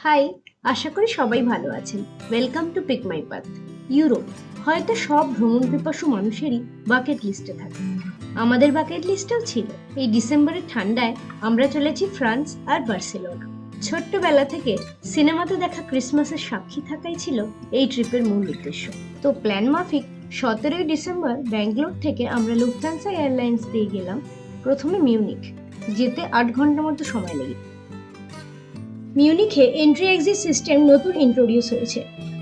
High, আশা করি সবাই ভালো আছেন। Welcome to pick my path. Europe হয়তো সব ভ্রমণ পিপাসু মানুষেরই বাকেট লিস্টে থাকে। আমাদের বাকেট লিস্টেও ছিল। এই ডিসেম্বরের ঠান্ডায় আমরা চলেছি ফ্রান্স আর বার্সেলোনা। ছোট্টবেলা থেকে সিনেমাতে দেখা ক্রিসমাসের সাক্ষী থাকাই ছিল এই ট্রিপের মূল উদ্দেশ্য। তো প্ল্যান মাফিক 17ই ডিসেম্বর ব্যাঙ্গালোর থেকে আমরা লুফথানসা এয়ারলাইন্স দিয়ে গেলাম প্রথমে মিউনিখ। যেতে 8 ঘন্টার মতো সময় লেগে। মিউনিখে এন্ট্রি এক্সিট সিস্টেম নতুন ইন্ট্রোডিউস হয়েছে।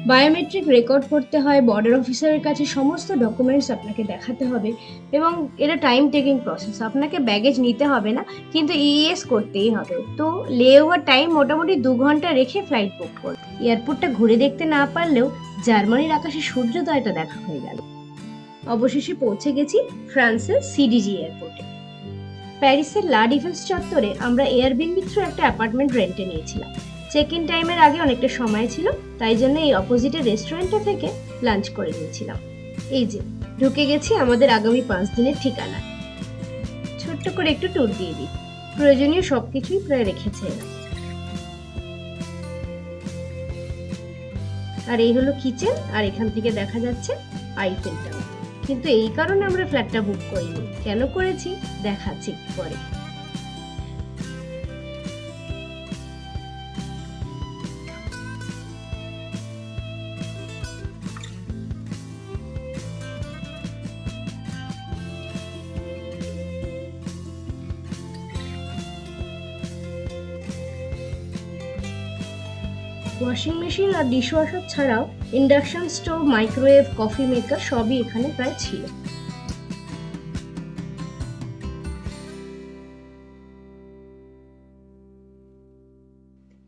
বায়োমেট্রিক রেকর্ড করতে হয়, বর্ডার অফিসারের কাছে সমস্ত ডকুমেন্টস আপনাকে দেখাতে হবে এবং এটা টাইম টেকিং প্রসেস। আপনাকে ব্যাগেজ নিতে হবে না, কিন্তু ইএস করতেই হবে। তো লেওভার টাইম মোটামুটি 2 ঘন্টা রেখে ফ্লাইট বুক করব। এয়ারপোর্টটা ঘুরে দেখতে না পারলেও জার্মানির আকাশে সূর্যোদয়টা দেখা হয়ে গেল। অবশেষে পৌঁছে গেছি ফ্রান্সের সিডিজি এয়ারপোর্টে। প্যারিসের লা ডিফেন্স চত্বরে আমরা এয়ারবিএনবি থ্রু একটা অ্যাপার্টমেন্ট রেন্টে নিয়েছিলাম। চেক ইন টাইমের আগে অনেকটা সময় ছিল, তাই জন্য এই অপোজিটের রেস্টুরেন্টটা থেকে লাঞ্চ করে নিয়েছিলাম। এই যে ঢুকে গেছি আমাদের আগামী 5 দিনের ঠিকানা। ছোট্ট করে একটু ট্যুর দিয়ে দিই। প্রয়োজনীয় সবকিছুই প্রায় রেখেছে এরা। আর এই হলো কিচেন, আর এখান থেকে দেখা যাচ্ছে আইফেল টাওয়ার। কিন্তু এই কারণে আমরা ফ্ল্যাটটা বুক করিনি। কেন করেছি দেখাচ্ছি একটু পরে। ওয়াশিং মেশিন আর ডিশওয়াশার ছাড়াও induction stove, microwave, coffee maker সবই এখানে প্রায় ছিল।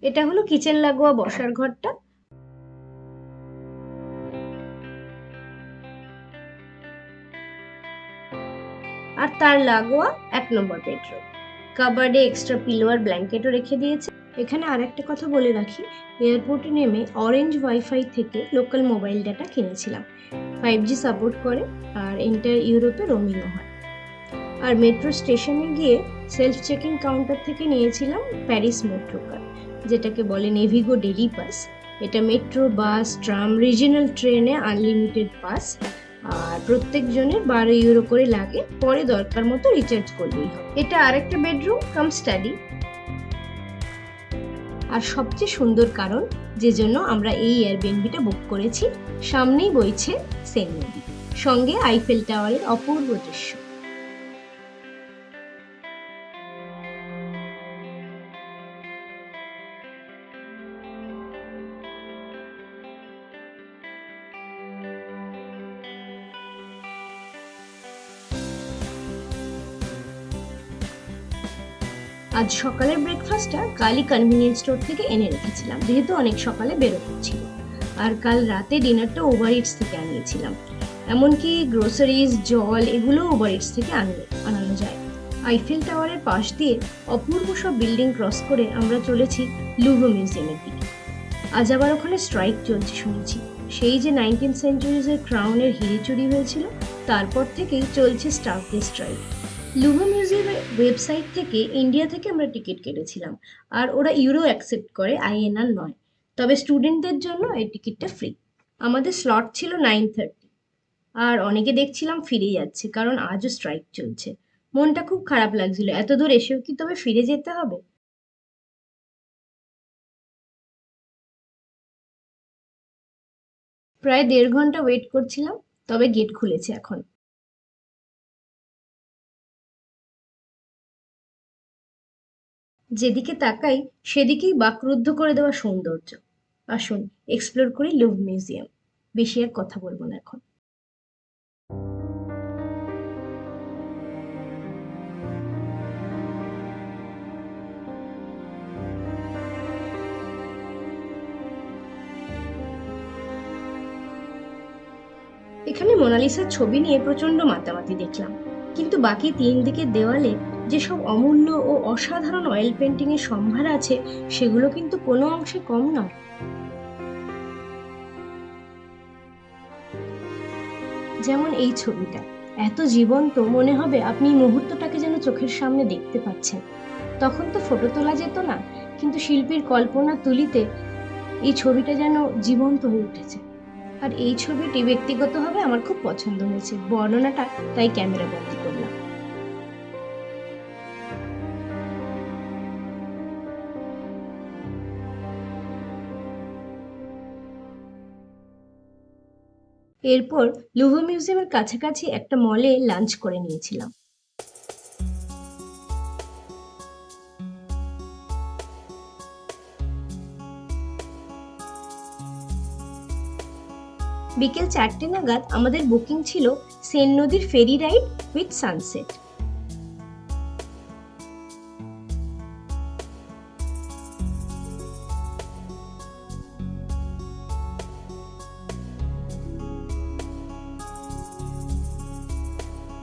এটা হলো কিচেন লাগোয়া বসার ঘরটা। আর তার লাগোয়া 1 নম্বর বেডরুম। কাবার্ডে এক্সট্রা পিলো আর ব্ল্যাঙ্কেটও রেখে দিয়েছে। এখানে আরেকটা কথা বলে রাখি, এয়ারপোর্টে নেমে অরেঞ্জ ওয়াইফাই থেকে লোকাল মোবাইল ডাটা কিনেছিলাম। 5G সাপোর্ট করে আর এন্টার ইউরোপে রোমিংও হয়। আর মেট্রো স্টেশনে গিয়ে সেলফ চেকিং কাউন্টার থেকে নিয়েছিলাম প্যারিস মেট্রো কার্ড, যেটাকে বলে নেভিগো ডেলি পাস। এটা মেট্রো, বাস, ট্রাম, রিজিওনাল ট্রেনে আনলিমিটেড পাস। আর প্রত্যেক জনের 12 ইউরো করে লাগে, পরে দরকার মতো রিচার্জ করলেই হয়। এটা আরেকটা বেডরুম কাম স্টাডি। আর সবচেয়ে সুন্দর কারণ যে জন্য আমরা এই এয়ারবিএনবিটা বুক করেছি, সামনেই বইছে সেন নদী, সঙ্গে আইফেল টাওয়ারের অপূর্ব দৃশ্য। আজ সকালের ব্রেকফাস্টটা কালই কনভিনিয়েন্স স্টোর থেকে এনে রেখেছিলাম, যেহেতু অনেক সকালে বেরোতে ছিল। আর কাল রাতে ডিনারটা ওভার ইটস থেকে আনিয়েছিলাম। এমনকি গ্রোসারিজ, জল এগুলো ওভার ইটস থেকে আনানো যায়। আইফেল টাওয়ারের পাশ দিয়ে অপূর্ব সব বিল্ডিং ক্রস করে আমরা চলেছি লুভ্র মিউজিয়ামের দিকে। আজ আবার ওখানে স্ট্রাইক চলছে শুনেছি। সেই যে 19th সেঞ্চুরিজের ক্রাউনের হিরে চুরি হয়েছিল, তারপর থেকেই চলছে স্টাফ ডে স্ট্রাইক। লুভ্র মিউজিয়ামের ওয়েবসাইট থেকে ইন্ডিয়া থেকে আমরা টিকিট কেটেছিলাম, আর ওরা ইউরো অ্যাকসেপ্ট করে, আইএনআর নয়। তবে স্টুডেন্টদের জন্য এই টিকিটটা ফ্রি। আমাদের স্লট ছিল 9:30, আর অনেকে দেখছিলাম ফিরে যাচ্ছে, কারণ আজও স্ট্রাইক চলছে। মনটা খুব খারাপ লাগছিল, এত দূর এসেও কি তবে ফিরে যেতে হবে? প্রায় 1.5 ঘন্টা ওয়েট করছিলাম, তবে গেট খুলেছে এখন। যেদিকে তাকাই সেদিকেই বাকরুদ্ধ করে দেওয়া সৌন্দর্য। আসুন এক্সপ্লোর করি লুভ্র মিউজিয়াম। বেশি আর কথা বলবো না এখন। এখানে মোনালিসার ছবি নিয়ে প্রচন্ড মাতামাতি দেখলাম, কিন্তু বাকি 3 দিকের দেওয়ালে যেসব অমূল্য ও অসাধারণ অয়েল পেন্টিং এর সম্ভার আছে, সেগুলো কিন্তু কোনো অংশে কম নয়। যেমন এই ছবিটা এত জীবন্ত, মনে হবে আপনি মুহূর্তটাকে যেন চোখের সামনে দেখতে পাচ্ছেন। তখন তো ফটো তোলা যেত না, কিন্তু শিল্পীর কল্পনা তুলিতে এই ছবিটা যেন জীবন্ত হয়ে উঠেছে। আর এই ছবিটি ব্যক্তিগতভাবে আমার খুব পছন্দ হয়েছে, বর্ণনাটা তাই ক্যামেরা বন্দি করলাম। এরপর লুভর মিউজিয়ামের কাছাকাছি একটা মলে লাঞ্চ করে নিয়েছিলাম। বিকেল 4টে নাগাদ আমাদের বুকিং ছিল সেন নদীর ফেরি রাইড উইথ সানসেট।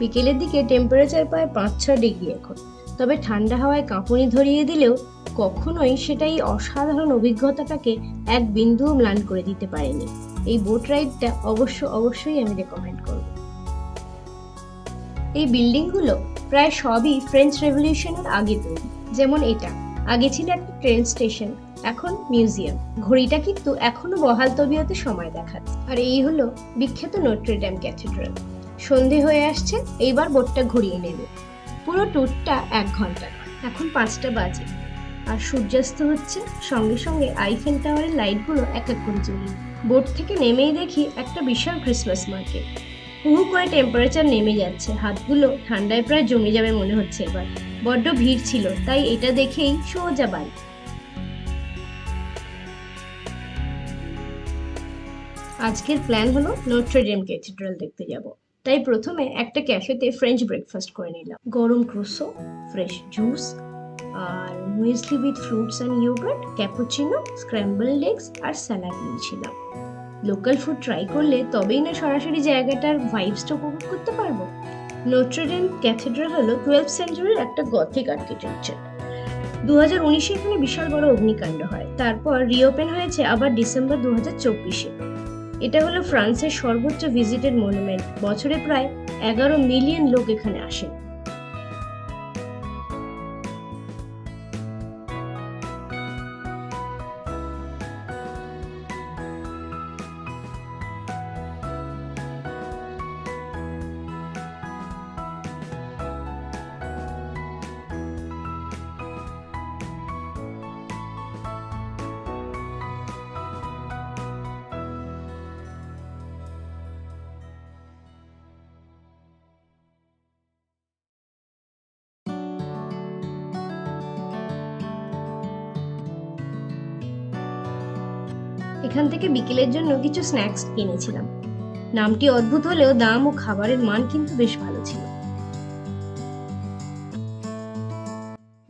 বিকেলের দিকে টেম্পারেচার প্রায় 5-6 ডিগ্রি এখন, তবে ঠান্ডা হাওয়ায় কাঁপুনি ধরিয়ে দিলেও কখনোই সেটা এই অসাধারণ অভিজ্ঞতাটাকে এক বিন্দুও ম্লান করে দিতে পারেনি। এই বোট রাইডটা অবশ্যই আমি রেকমেন্ড করব। এই বিল্ডিংগুলো প্রায় সবই ফ্রেঞ্চ রেভলিউশনের আগে তৈরি। যেমন এটা আগে ছিল একটা ট্রেন স্টেশন, এখন মিউজিয়াম। ঘড়িটা কিন্তু এখনো বহাল তবিয়তে সময় দেখাচ্ছে। আর এই হলো বিখ্যাত নট্রে ডেম ক্যাথেড্রাল। সন্ধে হয়ে আসছে, এইবার বোটটা ঘুরিয়ে নেবে। পুরো ট্যুরটা 1 ঘন্টা, এখন 5টা বাজে আর সূর্যাস্ত হচ্ছে। সঙ্গে সঙ্গে আইফেল টাওয়ারের লাইটগুলো এক এক করে জ্বলছে। বোট থেকে নেমেই দেখি একটা বিশাল ক্রিসমাস মার্কেট। হু করে টেম্পারেচার নেমে যাচ্ছে, হাতগুলো ঠান্ডায় প্রায় জমে যাবে মনে হচ্ছে এবার। বড্ড ভিড় ছিল, তাই এটা দেখেই সোজা বাড়ি। আজকের প্ল্যান হলো নট্রে ডেম ক্যাথেড্রাল দেখতে যাব। তাই প্রথমে একটা ক্যাফেতে ফ্রেঞ্চ ব্রেকফাস্ট করে নিলাম। গরম ক্রোসো, ফ্রেশ জুস আর muesli with fruits and yogurt, cappuccino, scrambled eggs আর স্যালাড নিয়েছিলাম। লোকাল ফুড ট্রাই করলে তবেই না সরাসরি জায়গাটার ভাইবসটা উপভোগ করতে পারবো। নট্রে ডেম ক্যাথেড্রাল হলো 12th সেঞ্চুরির একটা গথিক আর্কিটেকচার। 2019-এ এখানে বিশাল বড় অগ্নিকাণ্ড হয়, তারপর রিওপেন হয়েছে আবার ডিসেম্বর 2024-এ। এটা হলো ফ্রান্সের সর্বোচ্চ ভিজিটেড মনুমেন্ট। বছরে প্রায় 11 মিলিয়ন লোক এখানে আসেন। এখান থেকে বিকেলের জন্য কিছু স্ন্যাক্স কিনেছিলাম। নামটি অদ্ভুত হলেও দাম ও খাবারের মান কিন্তু বেশ ভালো ছিল।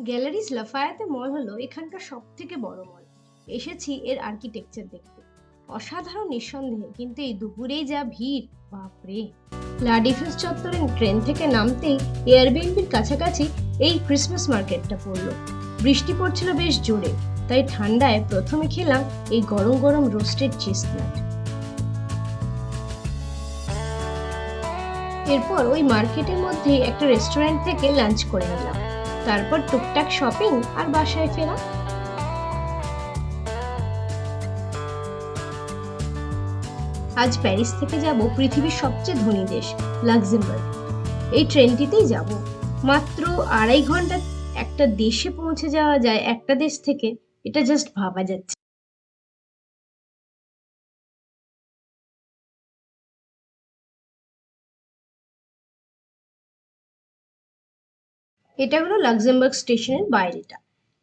গ্যালারিজ লাফায়াতে মল হলো এখানকার সব থেকে বড় মল। এসেছি এর আর্কিটেকচার দেখতে, অসাধারণ নিঃসন্দেহে, কিন্তু এই দুপুরেই যা ভিড়, বাপরে। লা ডিফেন্স চত্বরে ট্রেন থেকে নামতেই এয়ারবিএনবির কাছাকাছি এই ক্রিসমাস মার্কেটটা পড়লো। বৃষ্টি পড়ছিল বেশ জোরে, তাই ঠান্ডায় প্রথমে খেলাম এই গরম গরম রোস্টেড চেস্টনাট। এরপর ওই মার্কেটের মধ্যে একটা রেস্টুরেন্ট থেকে লাঞ্চ করে নিলাম। তারপর টুকটাক শপিং আর বাসায় ফেরা। আজ প্যারিস থেকে যাব পৃথিবীর সবচেয়ে ধনী দেশ লাক্সেমবার্গ। এই ট্রেনটিতেই যাব। মাত্র 2.5 ঘন্টা একটা দেশে পৌঁছে যাওয়া যায় একটা দেশ থেকে, এটা জাস্ট ভাবা যাচ্ছে। এটা হলো লাক্সেমবার্গ স্টেশনের বাইরেটা।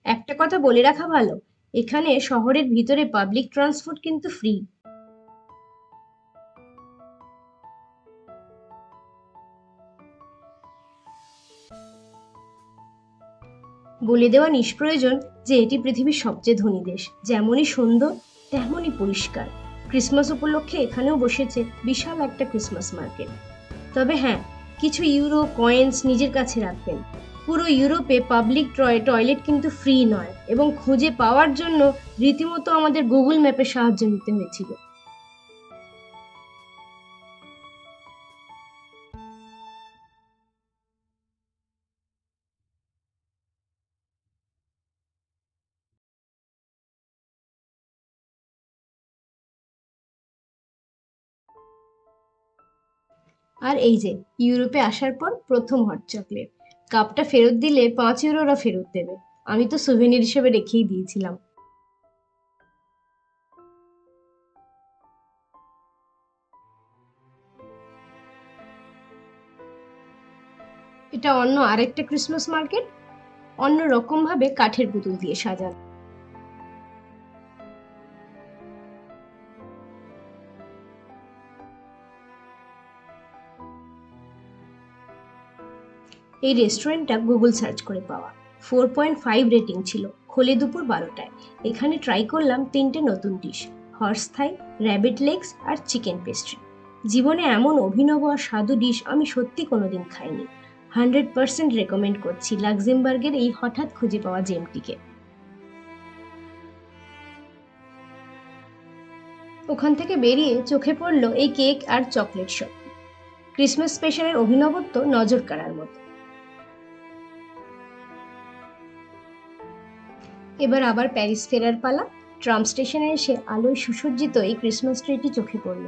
একটা কথা বলে রাখা ভালো, এখানে শহরের ভিতরে পাবলিক ট্রান্সপোর্ট কিন্তু ফ্রি। বলে দেওয়া নিষ্প্রয়োজন যে এটি পৃথিবীর সবচেয়ে ধনী দেশ। যেমনই সুন্দর তেমনই পরিষ্কার। ক্রিসমাস উপলক্ষে এখানেও বসেছে বিশাল একটা ক্রিসমাস মার্কেট। তবে হ্যাঁ, কিছু ইউরো কয়েন্স নিজের কাছে রাখবেন। পুরো ইউরোপে পাবলিক টয়লেট কিন্তু ফ্রি নয়, এবং খুঁজে পাওয়ার জন্য রীতিমতো আমাদের গুগল ম্যাপের সাহায্য নিতে হয়েছিল। আর এই যে ইউরোপে আসার পর প্রথম হট চকলেট, কাপটা ফেরত দিলে 5 ইউরো ওরা ফেরত দেবে। আমি তো সুভেনির হিসেবে রেখেই দিয়েছিলাম। এটা অন্য আরেকটা ক্রিসমাস মার্কেট, অন্য রকম ভাবে কাঠের পুতুল দিয়ে সাজানো। এই রেস্টুরেন্টটা গুগল সার্চ করে পাওয়া, 4.5 রেটিং ছিল, খোলে দুপুর 12টায়। এখানে ট্রাই করলাম 3টে নতুন ডিশ, হর্স থাই, র্যাবিট লেগস আর চিকেন পেস্ট্রি। জীবনে এমন অভিনব আর স্বাদু ডিশ আমি সত্যি কোনোদিন খাইনি। 100% রেকমেন্ড করছি লাক্সেমবার্গের এই হঠাৎ খুঁজে পাওয়া জেমটিকে। ওখান থেকে বেরিয়ে চোখে পড়লো এই কেক আর চকলেট শপ। ক্রিসমাস স্পেশালের অভিনবত্ব নজর কাড়ার মতো। এবার আবার প্যারিস ফেরার পালা। ট্রাম স্টেশনে এসে আলোয় সুসজ্জিত এই ক্রিসমাস ট্রিটি চোখে পড়ল।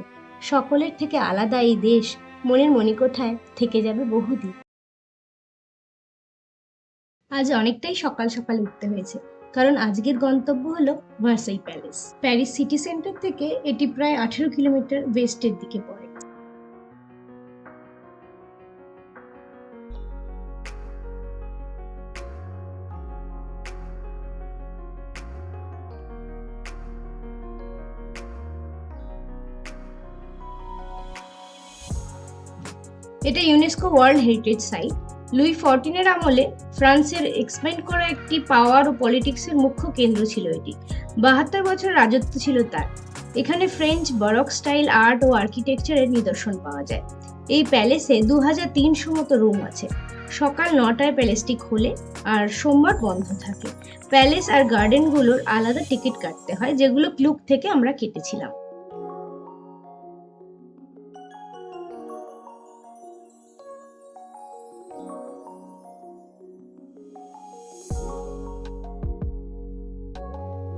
সকলের থেকে আলাদা এই দেশ মনের মণিকোঠায় থেকে যাবে বহুদিন। আজ অনেকটাই সকাল সকাল উঠতে হয়েছে, কারণ আজকের গন্তব্য হলো Versailles palace. Paris city centre থেকে এটি প্রায় 18 কিলোমিটার ওয়েস্টের দিকে পড়ে। এটা UNESCO World Heritage site. Louis 14-এর আমলে ফ্রান্সের এক্সপ্যান্ড করা একটি পাওয়ার ও পলিটিক্সের মুখ্য কেন্দ্র ছিল এটি। 72 বছর রাজত্ব ছিল তার। এখানে ফ্রেঞ্চ বারক স্টাইল আর্ট ও আর্কিটেকচারের নিদর্শন পাওয়া যায়। এই প্যালেসে 2300 মতো রুম আছে। সকাল 9টায় প্যালেসটি খোলে আর সোমবার বন্ধ থাকে। প্যালেস আর গার্ডেনগুলোর আলাদা টিকিট কাটতে হয়, যেগুলো ক্লুক থেকে আমরা কেটেছিলাম।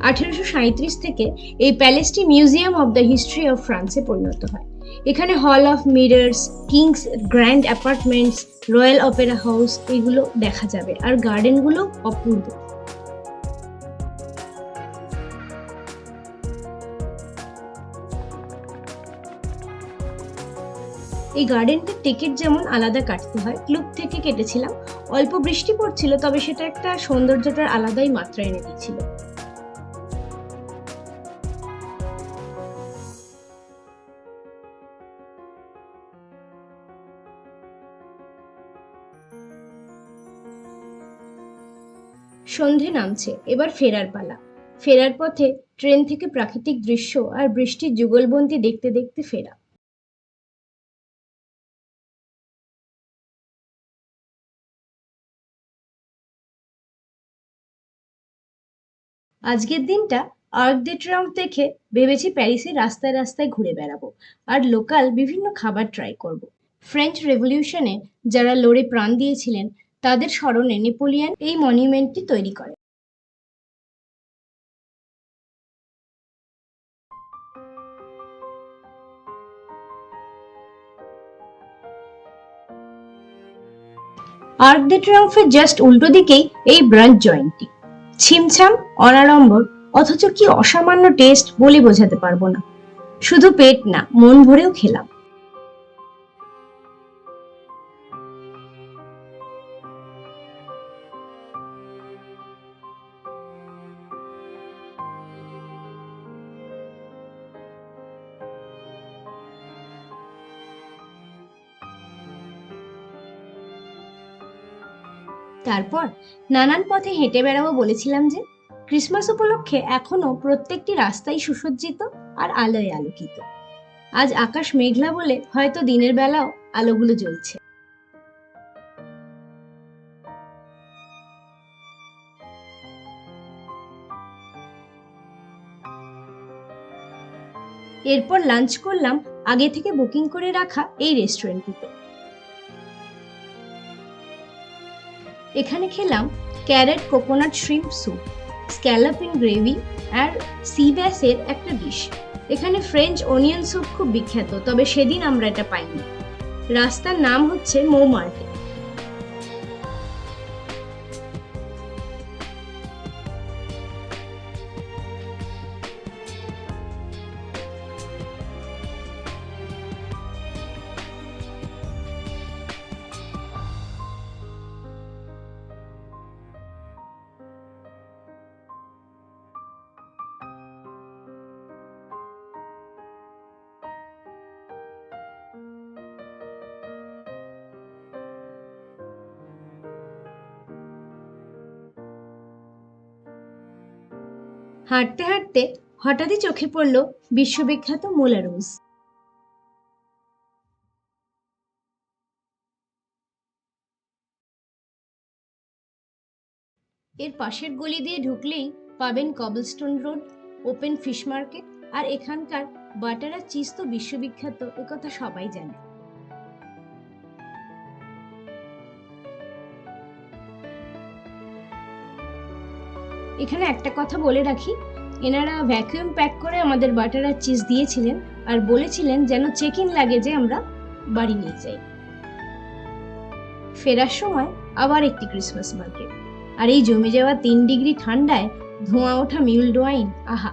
(1837) থেকে এই প্যালেসটি museum of the history of ফ্রান্সে পরিণত হয়। এখানে hall of mirrors, kings grand apartments, royal opera house এগুলো দেখা যাবে, আর গার্ডেনগুলো অপূর্ব। এই গার্ডেনটার টিকিট যেমন আলাদা কাটতে হয়, ক্লুব থেকে কেটেছিলাম। অল্প বৃষ্টি পড়ছিল, তবে সেটা একটা সৌন্দর্যটার আলাদাই মাত্রা এনে দিয়েছিল। সন্ধে নামছে, এবার ফেরার পালা। ফেরার পথে ট্রেন থেকে প্রাকৃতিক দৃশ্য আর বৃষ্টির যুগলবন্দি দেখতে দেখতে ফেরা। আজকের দিনটা আর্ক দে ট্রাম্প দেখে ভেবেছি প্যারিসের রাস্তায় রাস্তায় ঘুরে বেড়াবো আর লোকাল বিভিন্ন খাবার ট্রাই করব। ফ্রেঞ্চ রেভলিউশনে যারা লড়ে প্রাণ দিয়েছিলেন তাদের স্মরণে নেপোলিয়ান এই মনিউমেন্টটি তৈরি করে। আর্ক দে ট্রাম্পের জাস্ট উল্টো দিকেই এই ব্রাঞ্চ জয়েন্টটি। ছিমছাম, অনাড়ম্বর, অথচ কি অসামান্য টেস্ট বলে বোঝাতে পারবো না। শুধু পেট না, মন ভরেও খেলাম। তারপর নানান পথে হেঁটে বেড়াবো বলেছিলাম যে, ক্রিসমাস উপলক্ষে এখনো প্রত্যেকটি রাস্তাই সুসজ্জিত আর আলোয় আলোকিত। আজ আকাশ মেঘলা বলে হয়তো দিনের বেলাও আলোগুলো জ্বলছে। এরপর লাঞ্চ করলাম আগে থেকে বুকিং করে রাখা এই রেস্টুরেন্টটিতে। এখানে খেলাম carrot coconut shrimp soup, scallop in gravy আর সি ব্যাসের একটা ডিশ। এখানে ফ্রেঞ্চ অনিয়ন স্যুপ খুব বিখ্যাত, তবে সেদিন আমরা এটা পাইনি। রাস্তার নাম হচ্ছে মো মার্কেট। হাঁটতে হাঁটতে হঠাৎই চোখে পড়ল বিশ্ববিখ্যাত মোলা রোজ। এর পাশের গলি দিয়ে ঢুকলেই পাবেন cobblestone road, open fish market, আর এখানকার বাটার আর চিজ তো বিশ্ববিখ্যাত, একথা সবাই জানে। এখানে একটা কথা বলে রাখি, এনারা ভ্যাকুয়াম প্যাক করে আমাদের বাটার আর চিজ দিয়েছিলেন আর বলেছিলেন যেন চেক ইন লাগেজে আমরা বাড়ি নিয়ে যাই। ফেরার সময় আবার একটি ক্রিসমাস মার্কেট, আর এই জমে যাওয়া 3 ডিগ্রি ঠান্ডায় ধোঁয়া ওঠা মিউলড ওয়াইন, আহা।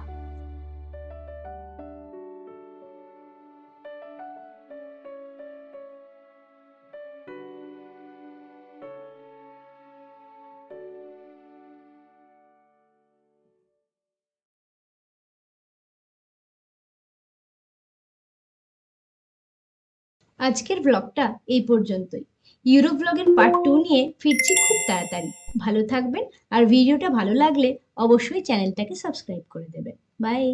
আজকের ব্লগটা এই পর্যন্তই। ইউরোপ ব্লগের পার্ট 2 নিয়ে ফিরছি খুব তাড়াতাড়ি। ভালো থাকবেন, আর ভিডিওটা ভালো লাগলে অবশ্যই চ্যানেলটাকে সাবস্ক্রাইব করে দেবেন। বাই।